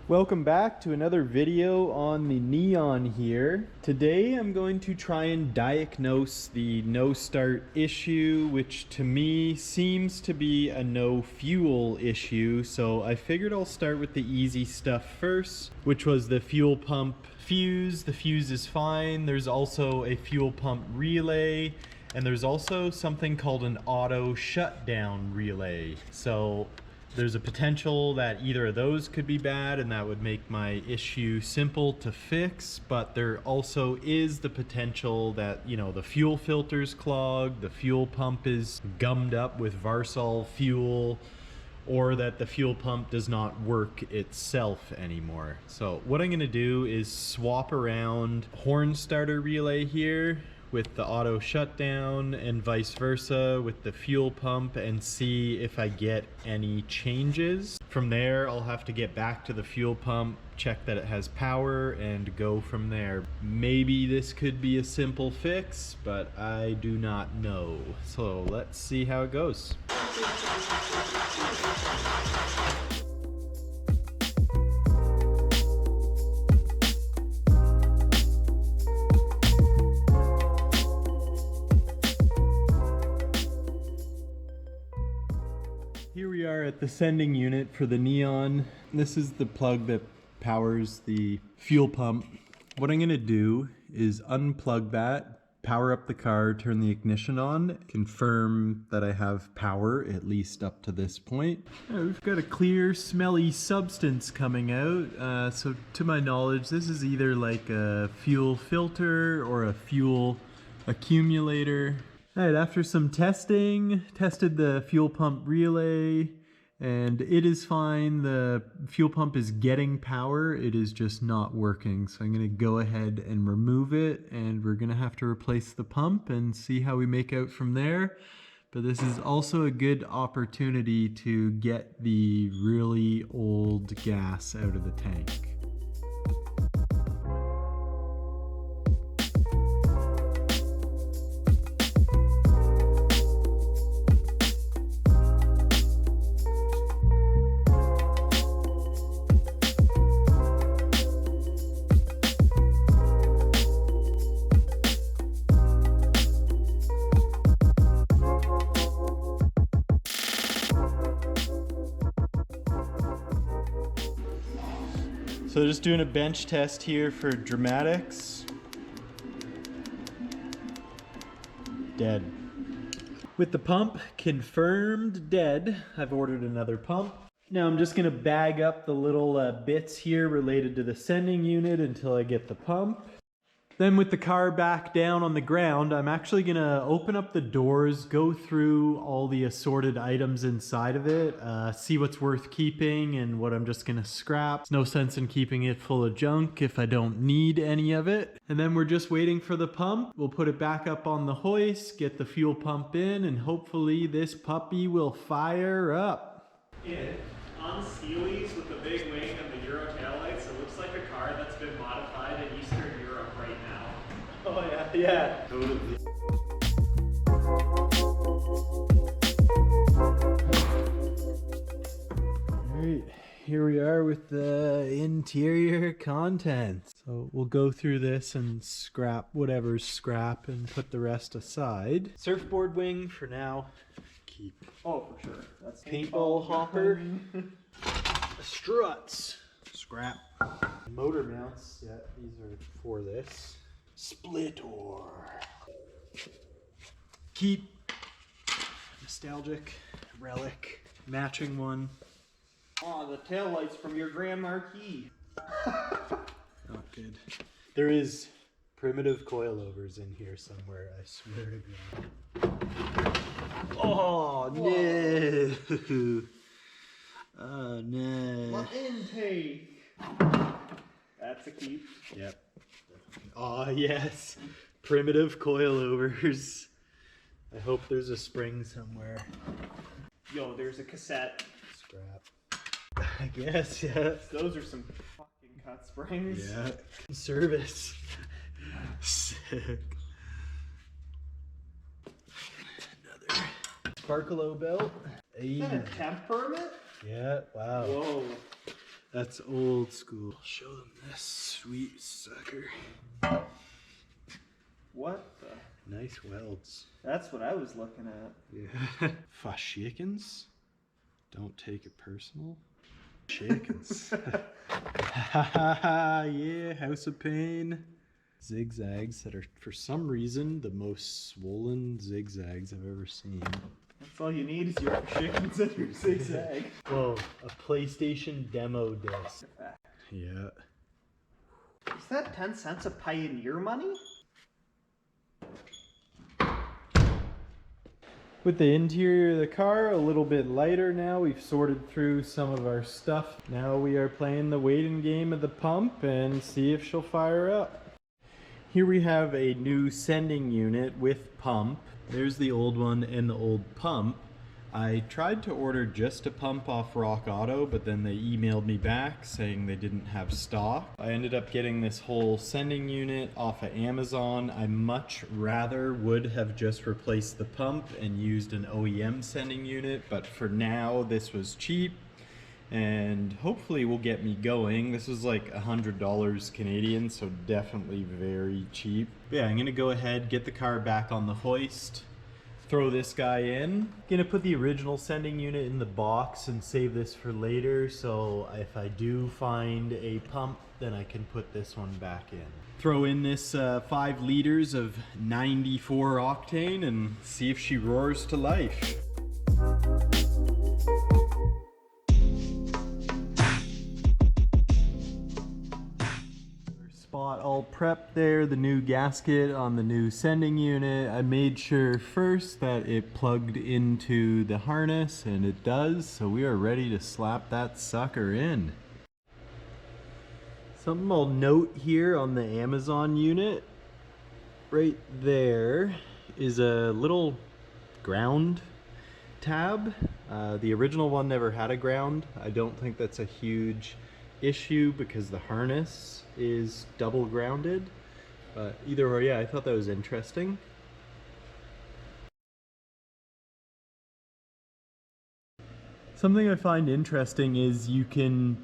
Welcome back to another video on the Neon here. Today I'm going to try and diagnose the no start issue, which to me seems to be a no fuel issue. So I figured I'll start with the easy stuff first, which was the fuel pump fuse. The fuse is fine. There's also a fuel pump relay, and there's also something called an auto shutdown relay. So there's a potential that either of those could be bad, and that would make my issue simple to fix, but there also is the potential that, you know, the fuel filter's clogged, the fuel pump is gummed up with Varsol fuel, or that the fuel pump does not work itself anymore. So what I'm gonna do is swap around horn starter relay here with the auto shutdown and vice versa with the fuel pump and see if I get any changes. From there, I'll have to get back to the fuel pump, check that it has power, and go from there. Maybe this could be a simple fix, but I do not know. So let's see how it goes. Here we are at the sending unit for the Neon. This is the plug that powers the fuel pump. What I'm gonna do is unplug that, power up the car, turn the ignition on, confirm that I have power, at least up to this point. We've got a clear, smelly substance coming out. So to my knowledge, this is either like a fuel filter or a fuel accumulator. All right, after some testing, tested the fuel pump relay, and it is fine. The fuel pump is getting power, it is just not working. So I'm gonna go ahead and remove it, and we're gonna have to replace the pump and see how we make out from there. But this is also a good opportunity to get the really old gas out of the tank. So just doing a bench test here for dramatics. Dead. With the pump confirmed dead, I've ordered another pump. Now I'm just gonna bag up the little bits here related to the sending unit until I get the pump. Then with the car back down on the ground, I'm actually gonna open up the doors, go through all the assorted items inside of it, see what's worth keeping and what I'm just gonna scrap. There's no sense in keeping it full of junk if I don't need any of it. And then we're just waiting for the pump. We'll put it back up on the hoist, get the fuel pump in, and hopefully this puppy will fire up. Yeah, on Steely's with the big wing and the Euro taillights, it looks like a car that's been modified in Eastern Europe right now. Oh yeah. Totally. Alright, here we are with the interior contents. So we'll go through this and scrap whatever's scrap and put the rest aside. Surfboard wing for now. Keep. Oh, for sure. That's Paintball hopper. Struts. Scrap. Motor mounts. Yeah, these are for this. Splitor. Keep. Nostalgic. Relic. Matching one. Oh, the taillights from your Grand Marquis. Not good. There is primitive coilovers in here somewhere, I swear to God. Oh, no. Oh, no. What intake? That's a keep. Yep. Oh, yes. Primitive coilovers. I hope there's a spring somewhere. Yo, there's a cassette. Scrap. I guess, yeah. Those are some fucking cut springs. Yeah. Service. Sick. Another Sparkalo belt. Is that a temp permit? Yeah, wow. Whoa. That's old school. Show them this sweet sucker. What the? Nice welds. That's what I was looking at. Yeah. Fashikens. Don't take it personal. Shakens. Yeah, House of Pain. Zigzags that are, for some reason, the most swollen zigzags I've ever seen. That's all you need is your chickens and your zigzag. Whoa, a PlayStation demo disc. Yeah. Is that 10 cents of Pioneer money? With the interior of the car a little bit lighter now, we've sorted through some of our stuff. Now we are playing the waiting game of the pump and see if she'll fire up. Here we have a new sending unit with pump. There's the old one and the old pump. I tried to order just a pump off Rock Auto, but then they emailed me back saying they didn't have stock. I ended up getting this whole sending unit off of Amazon. I much rather would have just replaced the pump and used an OEM sending unit, but for now this was cheap and hopefully will get me going. This was like $100 Canadian, so definitely very cheap. But yeah, I'm gonna go ahead, get the car back on the hoist, throw this guy in. Gonna put the original sending unit in the box and save this for later, so if I do find a pump, then I can put this one back in. Throw in this 5 liters of 94 octane and see if she roars to life. Spot all prepped there, the new gasket on the new sending unit. I made sure first that it plugged into the harness, and it does, so we are ready to slap that sucker in. Something I'll note here on the Amazon unit, right there is a little ground tab. The original one never had a ground. I don't think that's a huge issue because the harness is double grounded, but either way, yeah, I thought that was interesting. Something I find interesting is you can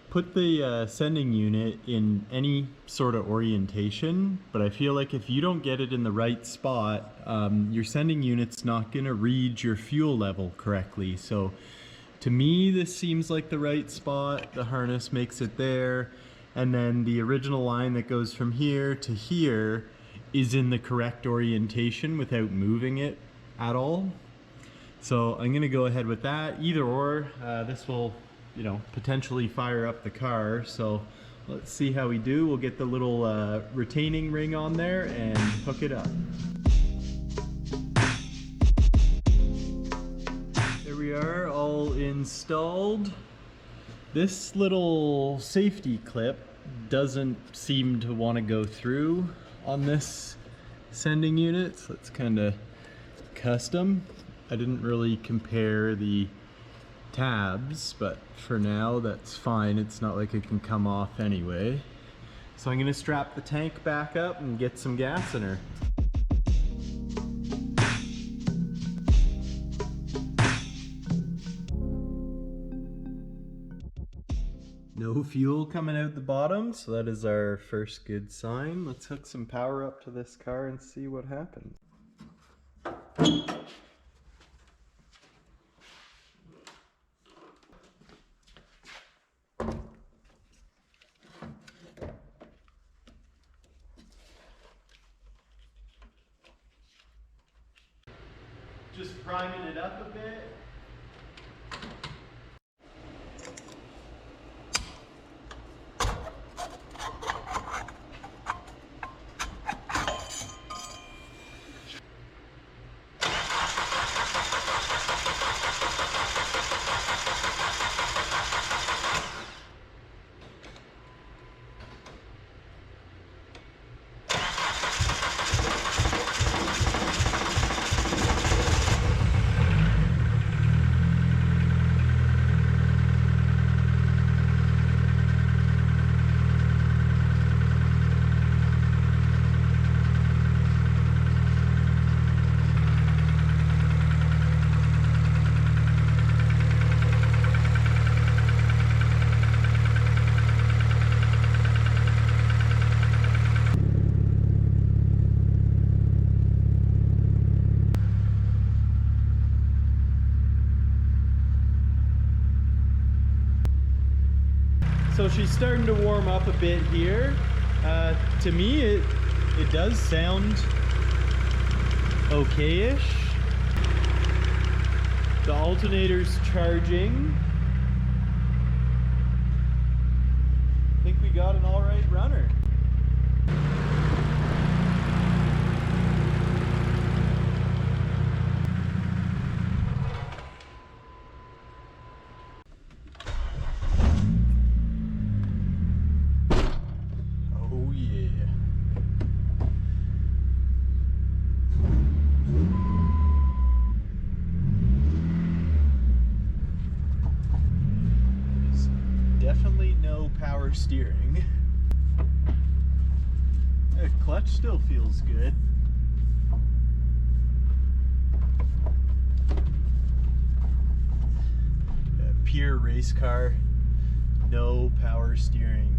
put the sending unit in any sort of orientation, but I feel like if you don't get it in the right spot, your sending unit's not gonna read your fuel level correctly. So to me, this seems like the right spot. The harness makes it there. And then the original line that goes from here to here is in the correct orientation without moving it at all. So I'm gonna go ahead with that. Either or, this will, you know, potentially fire up the car. So let's see how we do. We'll get the little retaining ring on there and hook it up. There we are, all installed. This little safety clip doesn't seem to want to go through on this sending unit, so it's kind of custom. I didn't really compare the tabs, but for now that's fine. It's not like it can come off anyway. So I'm gonna strap the tank back up and get some gas in her. No fuel coming out the bottom, so that is our first good sign. Let's hook some power up to this car and see what happens. Just priming it up a bit. So she's starting to warm up a bit here. To me, it does sound okay-ish. The alternator's charging. I think we got an all right runner. Oh yeah. There's definitely no power steering. The clutch still feels good. Pure race car, no power steering.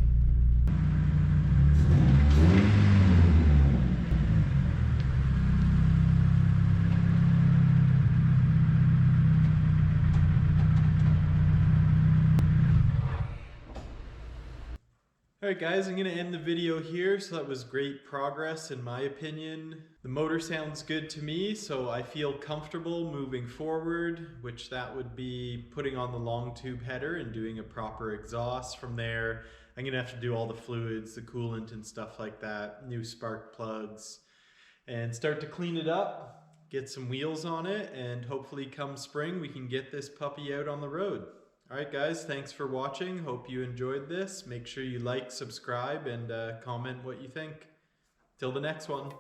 Alright guys, I'm going to end the video here. So that was great progress in my opinion. The motor sounds good to me, so I feel comfortable moving forward, which that would be putting on the long tube header and doing a proper exhaust. From there, I'm going to have to do all the fluids, the coolant and stuff like that, new spark plugs, and start to clean it up, get some wheels on it, and hopefully come spring we can get this puppy out on the road. Alright guys, thanks for watching. Hope you enjoyed this. Make sure you like, subscribe, and comment what you think. Till the next one.